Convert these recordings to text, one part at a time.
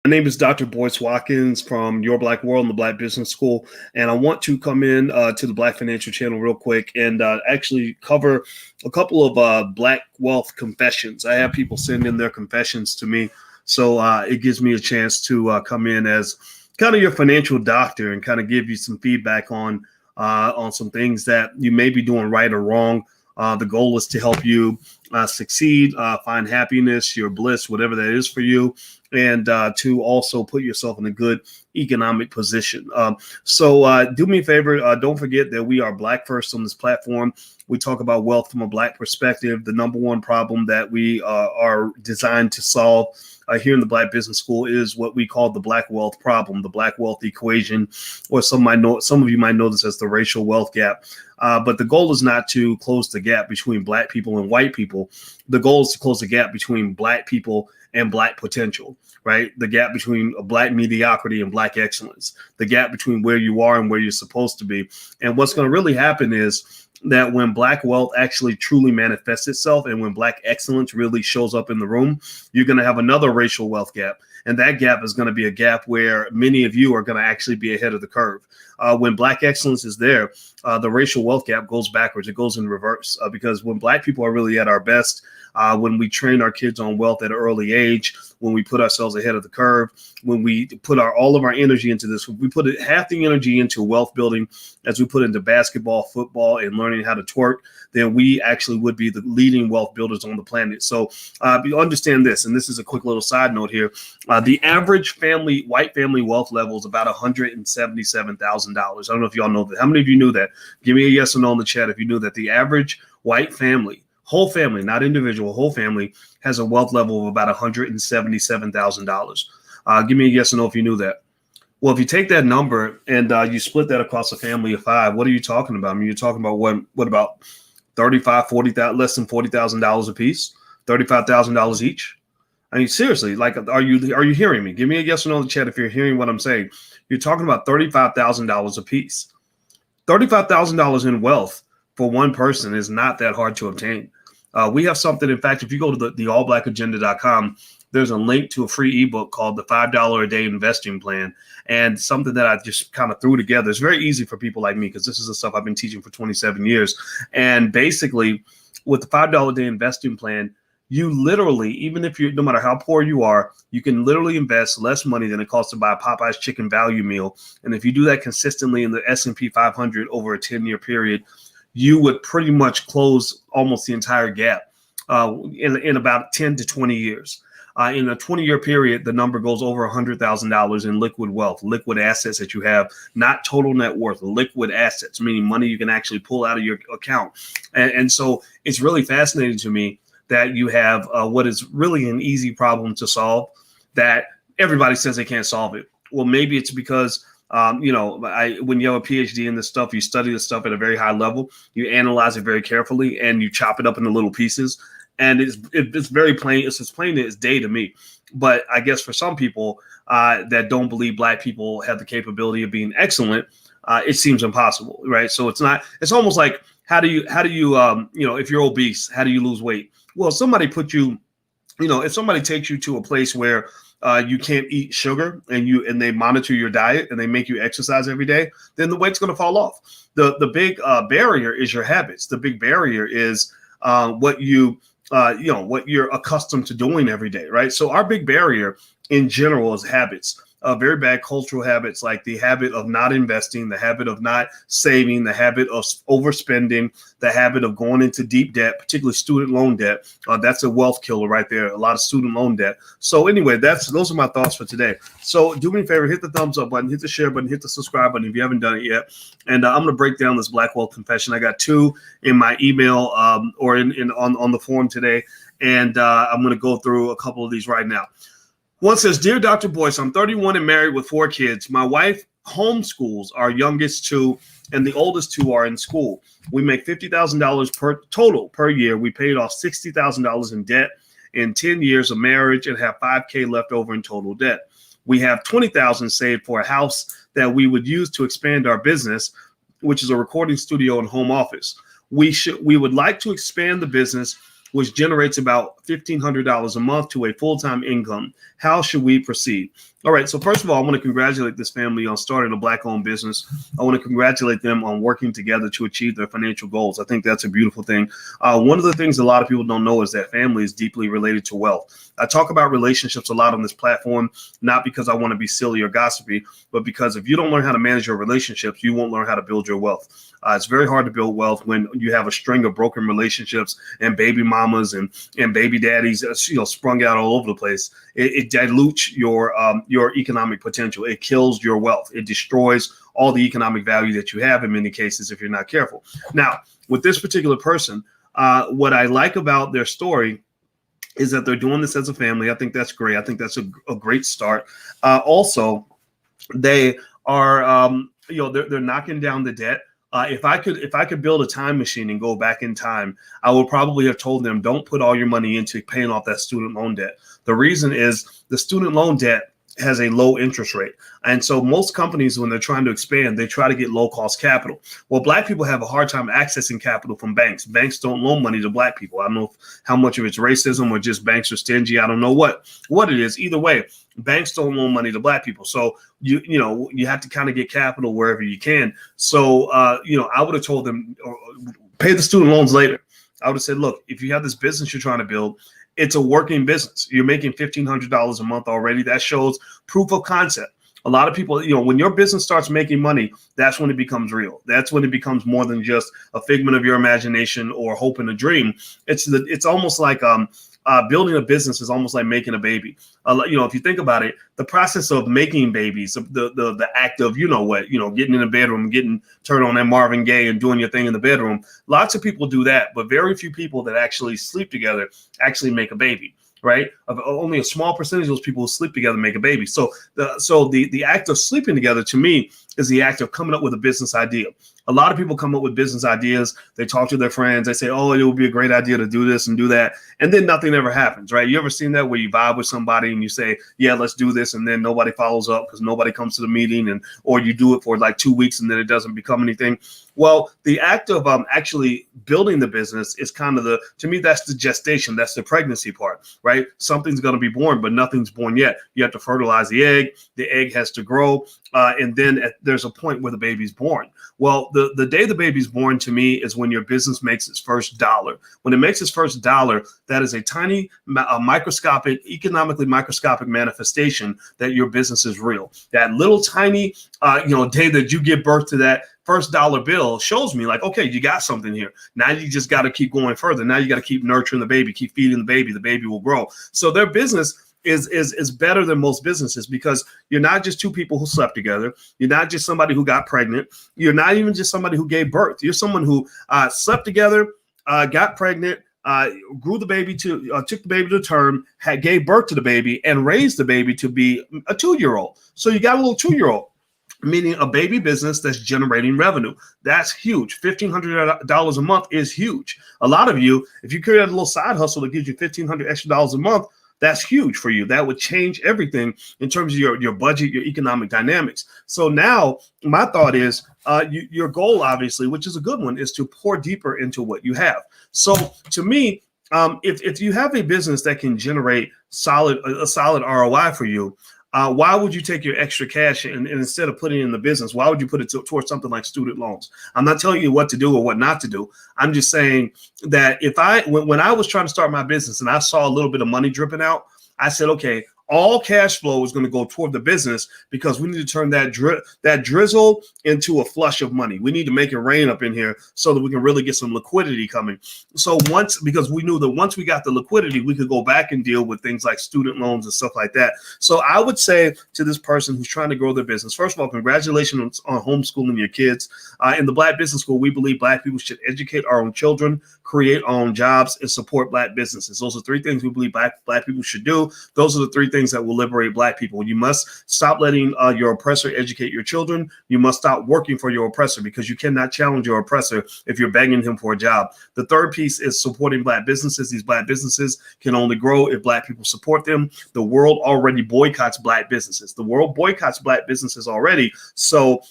My name is Dr. Boyce Watkins from Your Black World and the Black Business School, and I want to come in to the Black Financial Channel real quick and actually cover a couple of Black wealth confessions. I have people send in their confessions to me, so it gives me a chance to come in as kind of your financial doctor and kind of give you some feedback on some things that you may be doing right or wrong. The goal is to help you succeed, find happiness, your bliss, whatever that is for you, and to also put yourself in a good economic position. So do me a favor. Don't forget that we are Black First on this platform. We talk about wealth from a Black perspective. The number one problem that we are designed to solve here in the Black Business School is what we call the Black wealth problem, the Black wealth equation, or some of you might know this as the racial wealth gap. But the goal is not to close the gap between Black people and white people. The goal is to close the gap between Black people and Black potential, right? The gap between Black mediocrity and Black excellence, the gap between where you are and where you're supposed to be. And what's going to really happen is that when Black wealth actually truly manifests itself and when Black excellence really shows up in the room, you're going to have another racial wealth gap. And that gap is going to be a gap where many of you are going to actually be ahead of the curve. When Black excellence is there, the racial wealth gap goes backwards. It goes in reverse because when Black people are really at our best, when we train our kids on wealth at an early age, when we put ourselves ahead of the curve, when we put all of our energy into this, we put half the energy into wealth building as we put into basketball, football, and learning how to twerk, then we actually would be the leading wealth builders on the planet. So you understand this, and this is a quick little side note here. The average white family wealth level is about $177,000. I don't know if y'all know that. How many of you knew that? Give me a yes or no in the chat if you knew that. The average white family, whole family, not individual, whole family, has a wealth level of about $177,000. Give me a yes or no if you knew that. Well, if you take that number and you split that across a family of five, what are you talking about? I mean, you're talking about what about 35, 40,000, less than $40,000 a piece, $35,000 each. I mean, seriously, like, are you hearing me? Give me a yes or no in the chat if you're hearing what I'm saying. You're talking about $35,000 a piece. $35,000 in wealth for one person is not that hard to obtain. We have something. In fact, if you go to the allblackagenda.com, there's a link to a free ebook called the $5 a day investing plan, and something that I just kind of threw together. It's very easy for people like me because this is the stuff I've been teaching for 27 years. And basically, with the $5 a day investing plan, you literally, even if no matter how poor you are, you can literally invest less money than it costs to buy a Popeye's chicken value meal. And if you do that consistently in the S&P 500 over a 10-year period, you would pretty much close almost the entire gap in about 10 to 20 years. In a 20-year period, the number goes over $100,000 in liquid wealth, liquid assets that you have, not total net worth, liquid assets, meaning money you can actually pull out of your account. And so it's really fascinating to me that you have what is really an easy problem to solve that everybody says they can't solve it. Well, maybe it's because when you have a PhD in this stuff, you study this stuff at a very high level, you analyze it very carefully, and you chop it up into little pieces. And it's very plain. It's as plain as day to me. But I guess for some people that don't believe Black people have the capability of being excellent, it seems impossible, right? So it's not. It's almost like how do you if you're obese, how do you lose weight? Well, somebody put you, if somebody takes you to a place where you can't eat sugar and they monitor your diet and they make you exercise every day, then the weight's going to fall off. The big barrier is your habits. The big barrier is what you're accustomed to doing every day, right? So our big barrier in general is habits. Very bad cultural habits, like the habit of not investing, the habit of not saving, the habit of overspending, the habit of going into deep debt, particularly student loan debt. That's a wealth killer right there. A lot of student loan debt. So anyway, those are my thoughts for today. So do me a favor, hit the thumbs up button, hit the share button, hit the subscribe button if you haven't done it yet. And I'm going to break down this Black wealth confession. I got two in my email or on the forum today, and I'm going to go through a couple of these right now. One says, "Dear Dr. Boyce, I'm 31 and married with 4 kids. My wife homeschools our youngest 2, and the oldest 2 are in school. We make $50,000 per year. We paid off $60,000 in debt in 10 years of marriage and have $5K left over in total debt. We have $20,000 saved for a house that we would use to expand our business, which is a recording studio and home office. We would like to expand the business which generates about $1,500 a month to a full-time income. How should we proceed? All right. So first of all, I want to congratulate this family on starting a Black-owned business. I want to congratulate them on working together to achieve their financial goals. I think that's a beautiful thing. One of the things a lot of people don't know is that family is deeply related to wealth. I talk about relationships a lot on this platform, not because I want to be silly or gossipy, but because if you don't learn how to manage your relationships, you won't learn how to build your wealth. It's very hard to build wealth when you have a string of broken relationships and baby mamas and baby daddies, sprung out all over the place. It dilutes your economic potential. It kills your wealth. It destroys all the economic value that you have in many cases if you're not careful. Now, with this particular person, what I like about their story is that they're doing this as a family. I think that's great. I think that's a great start. Also, they are, they're knocking down the debt. If I could build a time machine and go back in time, I would probably have told them, don't put all your money into paying off that student loan debt. The reason is the student loan debt has a low interest rate. And so most companies, when they're trying to expand, they try to get low cost capital. Well, Black people have a hard time accessing capital from banks. Banks don't loan money to Black people. I don't know how much of it's racism or just banks are stingy. I don't know what it is. Either way, banks don't loan money to Black people. So you have to kind of get capital wherever you can. So I would have told them, pay the student loans later. I would have said, look, if you have this business you're trying to build, it's a working business. You're making $1,500 a month already. That shows proof of concept. A lot of people, when your business starts making money, that's when it becomes real. That's when it becomes more than just a figment of your imagination or hope and a dream. It's almost like building a business is almost like making a baby. If you think about it, the process of making babies, the act of, getting in the bedroom, getting turned on that Marvin Gaye and doing your thing in the bedroom. Lots of people do that, but very few people that actually sleep together actually make a baby. Right? Only a small percentage of those people who sleep together make a baby. So the act of sleeping together, to me, is the act of coming up with a business idea. A lot of people come up with business ideas. They talk to their friends. They say, oh, it would be a great idea to do this and do that. And then nothing ever happens, right? You ever seen that where you vibe with somebody and you say, yeah, let's do this. And then nobody follows up because nobody comes to the meeting, or you do it for like 2 weeks and then it doesn't become anything. Well, the act of actually building the business is kind of to me, that's the gestation. That's the pregnancy part, right? Something's going to be born, but nothing's born yet. You have to fertilize the egg. The egg has to grow. And then there's a point where the baby's born. Well, the day the baby's born, to me, is when your business makes its first dollar. When it makes its first dollar, that is a tiny, economically microscopic manifestation that your business is real. That little tiny, day that you give birth to that first dollar bill shows me like, okay, you got something here. Now you just got to keep going further. Now you got to keep nurturing the baby, keep feeding the baby. The baby will grow. So their business is better than most businesses because you're not just two people who slept together. You're not just somebody who got pregnant. You're not even just somebody who gave birth. You're someone who slept together, got pregnant, took the baby to term, gave birth to the baby, and raised the baby to be a 2-year-old. So you got a little 2-year-old. Meaning a baby business that's generating revenue. That's huge. $1,500 a month is huge. A lot of you, if you create a little side hustle that gives you $1,500 extra a month, that's huge for you. That would change everything in terms of your budget, your economic dynamics. So now my thought is your goal, obviously, which is a good one, is to pour deeper into what you have. So to me, if you have a business that can generate a solid ROI for you, why would you take your extra cash and instead of putting it in the business, why would you put it towards something like student loans? I'm not telling you what to do or what not to do. I'm just saying that when I was trying to start my business and I saw a little bit of money dripping out, I said, okay, all cash flow is going to go toward the business because we need to turn that drizzle into a flush of money. We need to make it rain up in here so that we can really get some liquidity coming. So because we knew that once we got the liquidity, we could go back and deal with things like student loans and stuff like that. So I would say to this person who's trying to grow their business, first of all, congratulations on homeschooling your kids. In the Black Business School, we believe Black people should educate our own children, create our own jobs, and support Black businesses. Those are 3 things we believe Black people should do. Those are the 3 things that will liberate Black people. You must stop letting your oppressor educate your children. You must stop working for your oppressor because you cannot challenge your oppressor if you're begging him for a job. The 3rd piece is supporting Black businesses. These Black businesses can only grow if Black people support them. The world already boycotts Black businesses. The world boycotts Black businesses already. So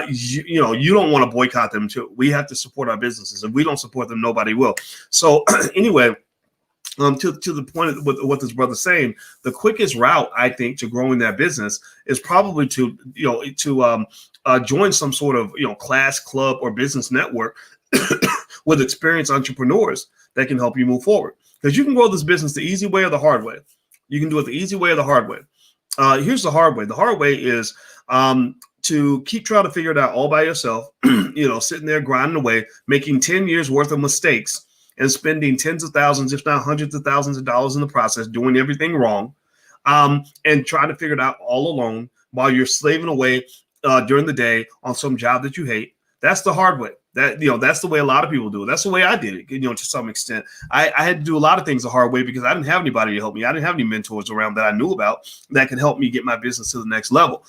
you don't want to boycott them too. We have to support our businesses. If we don't support them, nobody will. So anyway, To the point of what this brother's saying, the quickest route, I think, to growing that business is probably to join some sort of class, club, or business network with experienced entrepreneurs that can help you move forward. Because you can grow this business the easy way or the hard way. You can do it the easy way or the hard way. Here's the hard way. The hard way is to keep trying to figure it out all by yourself, sitting there grinding away, making 10 years worth of mistakes and spending tens of thousands, if not hundreds of thousands of dollars in the process, doing everything wrong, and trying to figure it out all alone while you're slaving away during the day on some job that you hate. That's the hard way. That's the way a lot of people do it. That's the way I did it, to some extent. I had to do a lot of things the hard way because I didn't have anybody to help me. I didn't have any mentors around that I knew about that could help me get my business to the next level.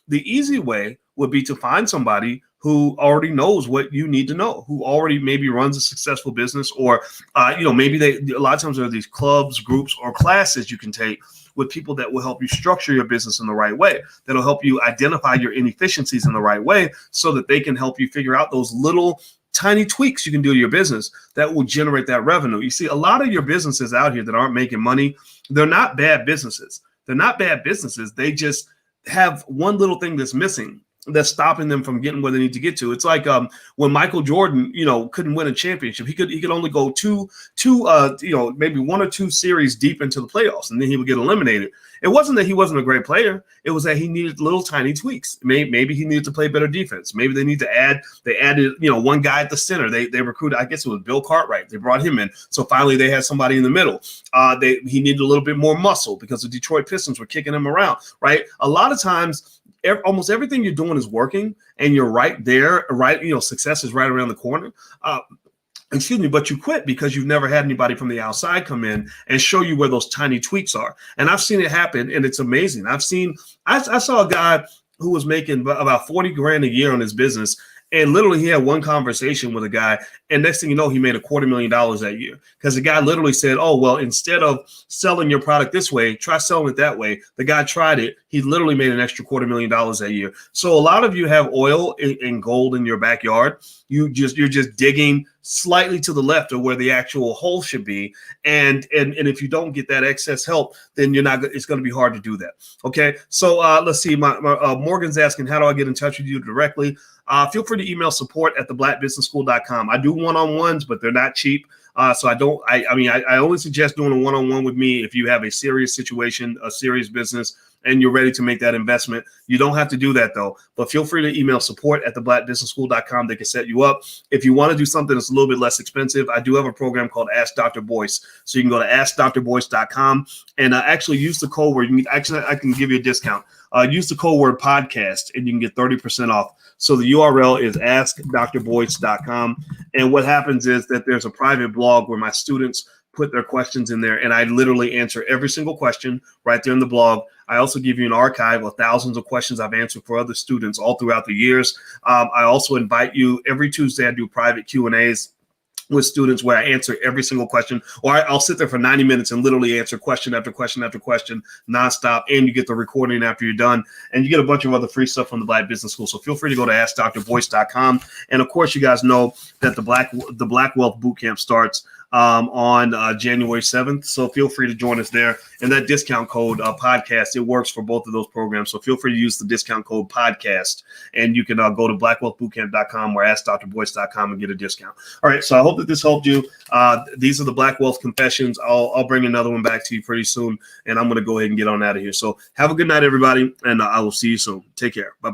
The easy way would be to find somebody who already knows what you need to know, who already maybe runs a successful business, or maybe a lot of times there are these clubs, groups, or classes you can take with people that will help you structure your business in the right way, that'll help you identify your inefficiencies in the right way so that they can help you figure out those little tiny tweaks you can do to your business that will generate that revenue. You see, a lot of your businesses out here that aren't making money, they're not bad businesses. They're not bad businesses. They just have one little thing that's missing, that's stopping them from getting where they need to get to. It's like when Michael Jordan, couldn't win a championship. He could only go maybe one or two series deep into the playoffs, and then he would get eliminated. It wasn't that he wasn't a great player. It was that he needed little tiny tweaks. Maybe he needed to play better defense. Maybe they added one guy at the center. They recruited, I guess it was Bill Cartwright. They brought him in. So finally they had somebody in the middle. He needed a little bit more muscle because the Detroit Pistons were kicking him around, right? A lot of times, almost everything you're doing is working and you're right there, right? Success is right around the corner. But you quit because you've never had anybody from the outside come in and show you where those tiny tweaks are. And I've seen it happen, and it's amazing. I saw a guy who was making about 40 grand a year on his business. And literally he had one conversation with a guy, and next thing you know, he made $250,000 that year because the guy literally said, oh, well, instead of selling your product this way, try selling it that way. The guy tried it. He literally made an extra $250,000 that year. So a lot of you have oil and gold in your backyard. You're just digging slightly to the left of where the actual hole should be. And if you don't get that excess help, then it's going to be hard to do that. Okay. So let's see. Morgan's asking, how do I get in touch with you directly? Feel free to email support@theblackbusinessschool.com. I do one-on-ones, but they're not cheap. So I only suggest doing a one-on-one with me if you have a serious situation, a serious business, and you're ready to make that investment. You don't have to do that though, but feel free to email support@theblackbusinessschool.com. They can set you up. If you want to do something that's a little bit less expensive, I do have a program called Ask Dr. Boyce. So you can go to askdrboyce.com and actually use the code word. I can give you a discount. Use the code word podcast and you can get 30% off. So the URL is askdrboyce.com. And what happens is that there's a private blog where my students put their questions in there, and I literally answer every single question right there in the blog. I also give you an archive of thousands of questions I've answered for other students all throughout the years. I also invite you every Tuesday. I do private Q&As with students where I answer every single question, or I'll sit there for 90 minutes and literally answer question after question after question nonstop. And you get the recording after you're done, and you get a bunch of other free stuff from the Black Business School. So feel free to go to askdrboyce.com. And of course, you guys know that the Black Wealth Bootcamp starts on January 7th. So feel free to join us there. And that discount code podcast, it works for both of those programs. So feel free to use the discount code podcast, and you can go to blackwealthbootcamp.com or askdrboyce.com and get a discount. All right. So I hope that this helped you. These are the Black Wealth Confessions. I'll bring another one back to you pretty soon, and I'm going to go ahead and get on out of here. So have a good night, everybody, and I will see you soon. Take care. Bye-bye.